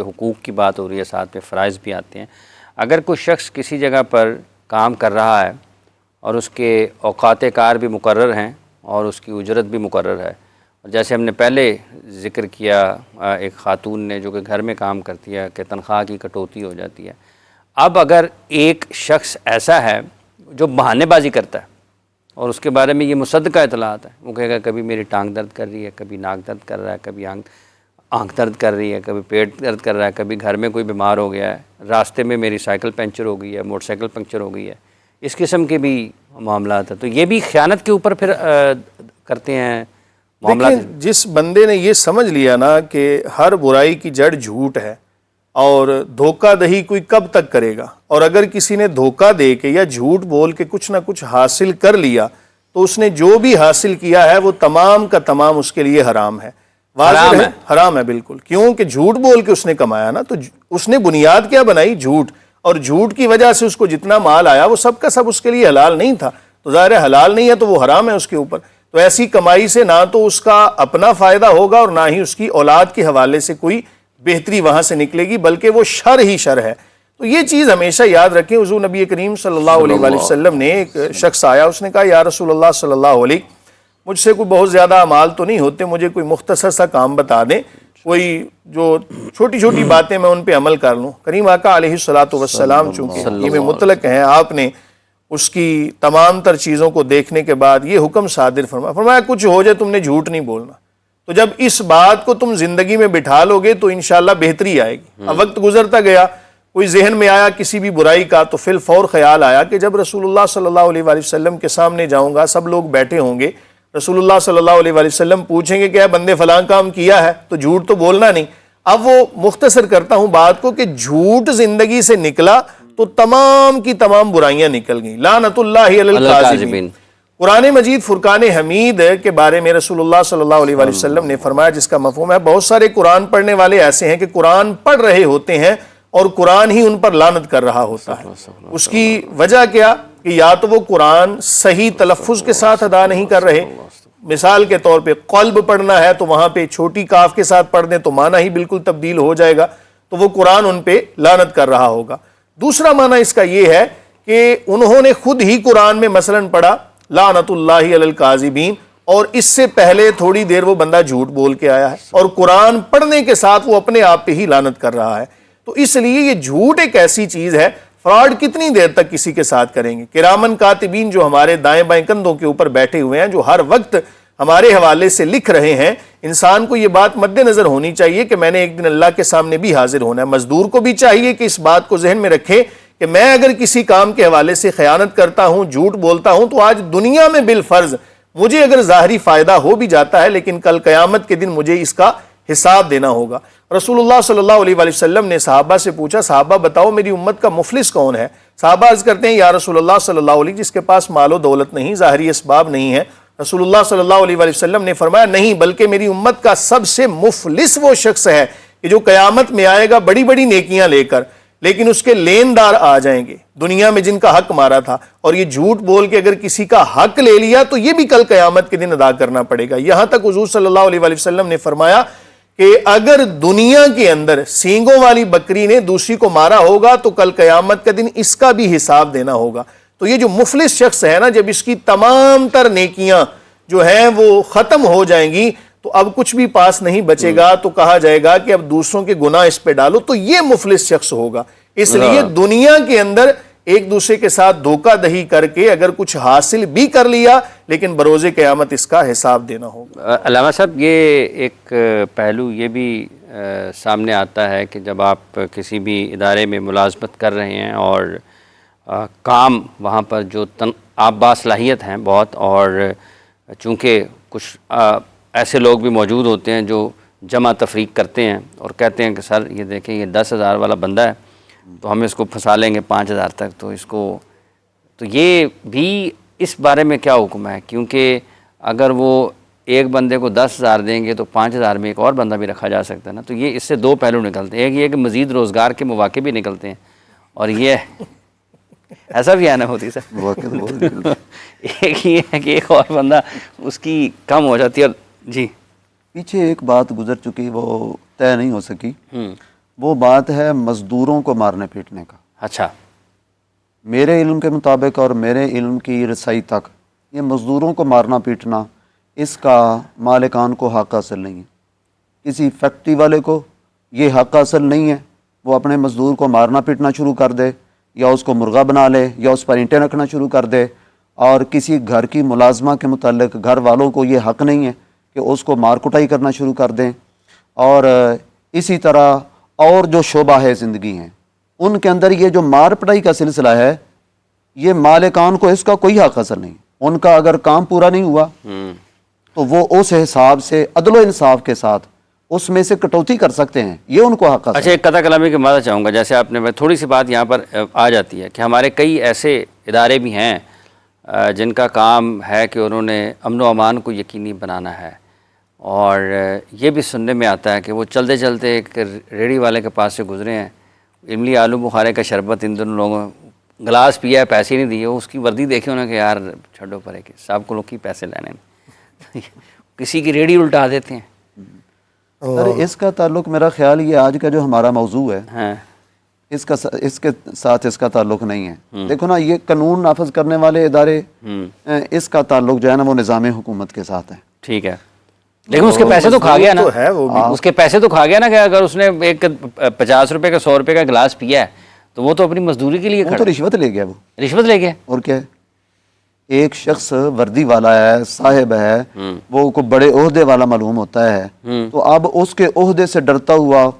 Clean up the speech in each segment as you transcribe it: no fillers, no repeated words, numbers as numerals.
چونکہ حقوق کی بات ہو رہی ہے ساتھ میں فرائض بھی آتے ہیں. اگر کوئی شخص کسی جگہ پر کام کر رہا ہے اور اس کے اوقات کار بھی مقرر ہیں اور اس کی اجرت بھی مقرر ہے، اور جیسے ہم نے پہلے ذکر کیا ایک خاتون نے جو کہ گھر میں کام کرتی ہے کہ تنخواہ کی کٹوتی ہو جاتی ہے. اب اگر ایک شخص ایسا ہے جو بہانے بازی کرتا ہے اور اس کے بارے میں یہ مصدقہ اطلاعات ہے، وہ کہے گا کبھی میری ٹانگ درد کر رہی ہے، کبھی ناک درد کر رہا ہے، کبھی آنکھ درد کر رہی ہے، کبھی پیٹ درد کر رہا ہے، کبھی گھر میں کوئی بیمار ہو گیا ہے، راستے میں میری سائیکل پنچر ہو گئی ہے، موٹر سائیکل پنکچر ہو گئی ہے، اس قسم کے بھی معاملات ہیں. تو یہ بھی خیانت کے اوپر پھر کرتے ہیں معاملات. دیکھیں جس بندے نے یہ سمجھ لیا نا کہ ہر برائی کی جڑ جھوٹ ہے اور دھوکہ دہی کوئی کب تک کرے گا، اور اگر کسی نے دھوکہ دے کے یا جھوٹ بول کے کچھ نہ کچھ حاصل کر لیا تو اس نے جو بھی حاصل کیا ہے وہ تمام کا تمام اس کے لیے حرام ہے. واضح ہے حرام ہے بالکل، کیونکہ جھوٹ بول کے اس نے کمایا نا، تو اس نے بنیاد کیا بنائی؟ جھوٹ. اور جھوٹ کی وجہ سے اس کو جتنا مال آیا وہ سب کا سب اس کے لیے حلال نہیں تھا، تو ظاہر ہے حلال نہیں ہے تو وہ حرام ہے اس کے اوپر. تو ایسی کمائی سے نہ تو اس کا اپنا فائدہ ہوگا اور نہ ہی اس کی اولاد کے حوالے سے کوئی بہتری وہاں سے نکلے گی، بلکہ وہ شر ہی شر ہے. تو یہ چیز ہمیشہ یاد رکھیں. حضور نبی کریم صلی اللہ علیہ وآلہ وسلم نے، ایک شخص آیا، اس نے کہا یا رسول اللہ صلی اللہ علیہ، مجھ سے کوئی بہت زیادہ اعمال تو نہیں ہوتے، مجھے کوئی مختصر سا کام بتا دیں، کوئی جو چھوٹی چھوٹی باتیں میں ان پہ عمل کر لوں. کریم آقا علیہ الصلوۃ والسلام چونکہ یہ میں مطلق ہیں، آپ نے اس کی تمام تر چیزوں کو دیکھنے کے بعد یہ حکم صادر فرمایا کچھ ہو جائے تم نے جھوٹ نہیں بولنا. تو جب اس بات کو تم زندگی میں بٹھا لو گے تو انشاءاللہ بہتری آئے گی. اب وقت گزرتا گیا، کوئی ذہن میں آیا کسی بھی برائی کا تو فی الفور خیال آیا کہ جب رسول اللہ صلی اللہ علیہ وآلہ وسلم کے سامنے جاؤں گا، سب لوگ بیٹھے ہوں گے، رسول اللہ صلی اللہ علیہ وآلہ وسلم پوچھیں گے کہ بندے فلاں کام کیا ہے، تو جھوٹ تو بولنا نہیں. اب وہ مختصر کرتا ہوں بات کو کہ جھوٹ زندگی سے نکلا تو تمام کی تمام برائیاں نکل گئیں. لعنت اللہ علی الکاذبین. قرآن مجید فرقان حمید کے بارے میں رسول اللہ صلی اللہ علیہ وآلہ وسلم نے فرمایا، جس کا مفہوم ہے بہت سارے قرآن پڑھنے والے ایسے ہیں کہ قرآن پڑھ رہے ہوتے ہیں اور قرآن ہی ان پر لعنت کر رہا ہوتا ہے. اس کی وجہ کیا کہ یا تو وہ قرآن صحیح تلفظ کے ساتھ ادا نہیں کر رہے. مثال کے طور پہ قلب پڑھنا ہے تو وہاں پہ چھوٹی کاف کے ساتھ پڑھ دیں تو معنی ہی بالکل تبدیل ہو جائے گا، تو وہ قرآن ان پہ لعنت کر رہا ہوگا. دوسرا معنی اس کا یہ ہے کہ انہوں نے خود ہی قرآن میں مثلاً پڑھا لعنت اللہ علی الکاذبین، اور اس سے پہلے تھوڑی دیر وہ بندہ جھوٹ بول کے آیا ہے اور قرآن پڑھنے کے ساتھ وہ اپنے آپ پہ ہی لعنت کر رہا ہے. تو اس لیے یہ جھوٹ ایک ایسی چیز ہے، فراڈ کتنی دیر تک کسی کے ساتھ کریں گے؟ کرامن کاتبین جو ہمارے دائیں بائیں کندھوں کے اوپر بیٹھے ہوئے ہیں، جو ہر وقت ہمارے حوالے سے لکھ رہے ہیں، انسان کو یہ بات مد نظر ہونی چاہیے کہ میں نے ایک دن اللہ کے سامنے بھی حاضر ہونا ہے. مزدور کو بھی چاہیے کہ اس بات کو ذہن میں رکھے کہ میں اگر کسی کام کے حوالے سے خیانت کرتا ہوں، جھوٹ بولتا ہوں، تو آج دنیا میں بالفرض مجھے اگر ظاہری فائدہ ہو بھی جاتا ہے، لیکن کل قیامت کے دن مجھے اس کا حساب دینا ہوگا. رسول اللہ صلی اللہ علیہ وآلہ وسلم نے صحابہ سے پوچھا، صحابہ بتاؤ میری امت کا مفلس کون ہے؟ صحابہ عرض کرتے ہیں یا رسول اللہ صلی اللہ علیہ، جس کے پاس مال و دولت نہیں، ظاہری اسباب نہیں ہے. رسول اللہ صلی اللہ علیہ وآلہ وسلم نے فرمایا نہیں، بلکہ میری امت کا سب سے مفلس وہ شخص ہے کہ جو قیامت میں آئے گا بڑی بڑی نیکیاں لے کر، لیکن اس کے لیندار آ جائیں گے دنیا میں جن کا حق مارا تھا، اور یہ جھوٹ بول کے اگر کسی کا حق لے لیا تو یہ بھی کل قیامت کے دن ادا کرنا پڑے گا. یہاں تک حضور صلی اللہ علیہ وآلہ وسلم نے فرمایا کہ اگر دنیا کے اندر سینگوں والی بکری نے دوسری کو مارا ہوگا تو کل قیامت کا دن اس کا بھی حساب دینا ہوگا. تو یہ جو مفلس شخص ہے نا، جب اس کی تمام تر نیکیاں جو ہیں وہ ختم ہو جائیں گی تو اب کچھ بھی پاس نہیں بچے گا، تو کہا جائے گا کہ اب دوسروں کے گناہ اس پہ ڈالو، تو یہ مفلس شخص ہوگا. اس لیے دنیا کے اندر ایک دوسرے کے ساتھ دھوکہ دہی کر کے اگر کچھ حاصل بھی کر لیا، لیکن بروز قیامت اس کا حساب دینا ہوگا. علامہ صاحب، یہ ایک پہلو یہ بھی سامنے آتا ہے کہ جب آپ کسی بھی ادارے میں ملازمت کر رہے ہیں اور کام وہاں پر جو آپ باصلاحیت ہیں بہت، اور چونکہ کچھ ایسے لوگ بھی موجود ہوتے ہیں جو جمع تفریق کرتے ہیں اور کہتے ہیں کہ سر یہ دیکھیں یہ 10,000 والا بندہ ہے تو ہم اس کو پھنسا لیں گے 5,000 تک، تو اس کو، تو یہ بھی اس بارے میں کیا حکم ہے؟ کیونکہ اگر وہ ایک بندے کو 10,000 دیں گے تو 5,000 میں ایک اور بندہ بھی رکھا جا سکتا ہے نا. تو یہ اس سے دو پہلو نکلتے ہیں، ایک یہ کہ مزید روزگار کے مواقع بھی نکلتے ہیں، اور یہ ایسا بھی آنا ہوتی ہے سر، ایک یہ ہے کہ ایک اور بندہ اس کی کم ہو جاتی ہے. جی پیچھے ایک بات گزر چکی، وہ طے نہیں ہو سکی. وہ بات ہے مزدوروں کو مارنے پیٹنے کا۔ اچھا، میرے علم کے مطابق اور میرے علم کی رسائی تک یہ مزدوروں کو مارنا پیٹنا اس کا مالکان کو حق حاصل نہیں ہے۔ کسی فیکٹری والے کو یہ حق حاصل نہیں ہے وہ اپنے مزدور کو مارنا پیٹنا شروع کر دے، یا اس کو مرغا بنا لے، یا اس پر اینٹیں رکھنا شروع کر دے۔ اور کسی گھر کی ملازمہ کے متعلق گھر والوں کو یہ حق نہیں ہے کہ اس کو مار کٹائی کرنا شروع کر دیں۔ اور اسی طرح اور جو شعبہ ہے زندگی ہیں ان کے اندر یہ جو مار پٹائی کا سلسلہ ہے یہ مالکان کو اس کا کوئی حق حاصل نہیں۔ ان کا اگر کام پورا نہیں ہوا تو وہ اس حساب سے عدل و انصاف کے ساتھ اس میں سے کٹوتی کر سکتے ہیں، یہ ان کو حق حاصل اچھا، ایک قطع کلامی کے مادہ چاہوں گا، جیسے آپ نے تھوڑی سی بات یہاں پر آ جاتی ہے کہ ہمارے کئی ایسے ادارے بھی ہیں جن کا کام ہے کہ انہوں نے امن و امان کو یقینی بنانا ہے، اور یہ بھی سننے میں آتا ہے کہ وہ چلتے چلتے ایک ریڑھی والے کے پاس سے گزرے ہیں، املی آلو بخارے کا شربت ان دونوں لوگوں گلاس پیا ہے، پیسے نہیں دیے، اس کی وردی دیکھے انہوں نے کہ یار چھڈو پرے کہ صاحب کو لوگ کی پیسے لینے کسی کی ریڑھی الٹا دیتے ہیں۔ سر اس کا تعلق میرا خیال یہ آج کا جو ہمارا موضوع ہے ہاں، اس کے ساتھ اس کا تعلق نہیں ہے۔ دیکھو نا، یہ قانون نافذ کرنے والے ادارے اس کا تعلق جو ہے نا وہ نظام حکومت کے ساتھ ہے۔ ٹھیک ہے، لیکن اس کے پیسے تو کھا گیا نا، تو ہے وہ بھی۔ اس کے پیسے تو کھا گیا نا کہ اگر اس نے ایک 50 روپے کا 100 روپے کا گلاس پیا ہے تو وہ تو اپنی مزدوری کے لیے وہ تو کھڑا رشوت لے گیا، وہ رشوت لے گیا۔ اور کیا ہے، ایک شخص وردی والا ہے، صاحب ہے، وہ کو بڑے عہدے والا معلوم ہوتا ہے، تو اب اس کے عہدے سے ڈرتا ہوا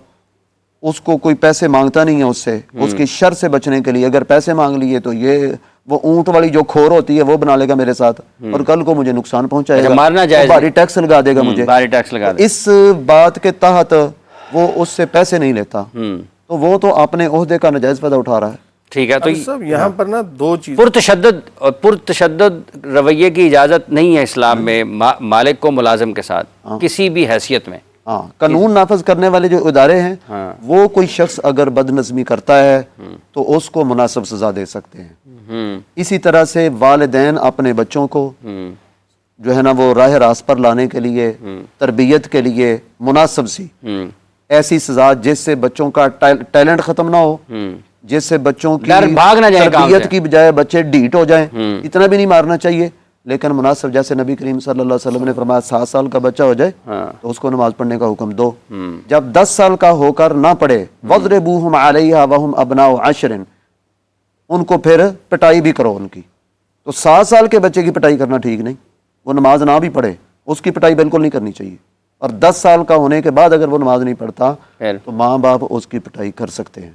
اس کو کوئی پیسے مانگتا نہیں ہے اس سے، اس کی شر سے بچنے کے لیے اگر پیسے مانگ لیے تو یہ وہ اونٹ والی جو کھور ہوتی ہے وہ بنا لے گا میرے ساتھ، اور کل کو مجھے نقصان پہنچائے گا، مارنا جائز بھاری ٹیکس لگا دے گا مجھے، بھاری ٹیکس لگا دے۔ اس بات کے تحت وہ اس سے پیسے نہیں لیتا، تو وہ تو اپنے عہدے کا نجائز فائدہ اٹھا رہا ہے۔ ٹھیک ہے، تو سب یہاں پر نا دو چیز، پرتشدد رویے کی اجازت نہیں ہے اسلام میں مالک کو ملازم کے ساتھ کسی بھی حیثیت میں۔ ہاں، قانون نافذ کرنے والے جو ادارے ہیں وہ کوئی شخص اگر بد نظمی کرتا ہے تو اس کو مناسب سزا دے سکتے ہیں۔ اسی طرح سے والدین اپنے بچوں کو جو ہے نا وہ راہ راست پر لانے کے لیے، تربیت کے لیے مناسب سی ایسی سزا جس سے بچوں کا ٹیلنٹ ختم نہ ہو، جس سے بچوں کی بھاگ نہ جائیں کام سے، تربیت کی بجائے بچے ڈھیٹ ہو جائیں، اتنا بھی نہیں مارنا چاہیے، لیکن مناسب جیسے نبی کریم صلی اللہ علیہ وسلم نے فرمایا 7 سال کا بچہ ہو جائے تو اس کو نماز پڑھنے کا حکم دو، جب 10 سال کا ہو کر نہ پڑھے وَضْرِبُوهُمْ عَلَيْهَا وَهُمْ أَبْنَاءُ عَشْرٍ، ان کو پھر پٹائی بھی کرو ان کی۔ تو 7 سال کے بچے کی پٹائی کرنا ٹھیک نہیں، وہ نماز نہ بھی پڑھے اس کی پٹائی بالکل نہیں کرنی چاہیے، اور 10 سال کا ہونے کے بعد اگر وہ نماز نہیں پڑھتا تو ماں باپ اس کی پٹائی کر سکتے ہیں۔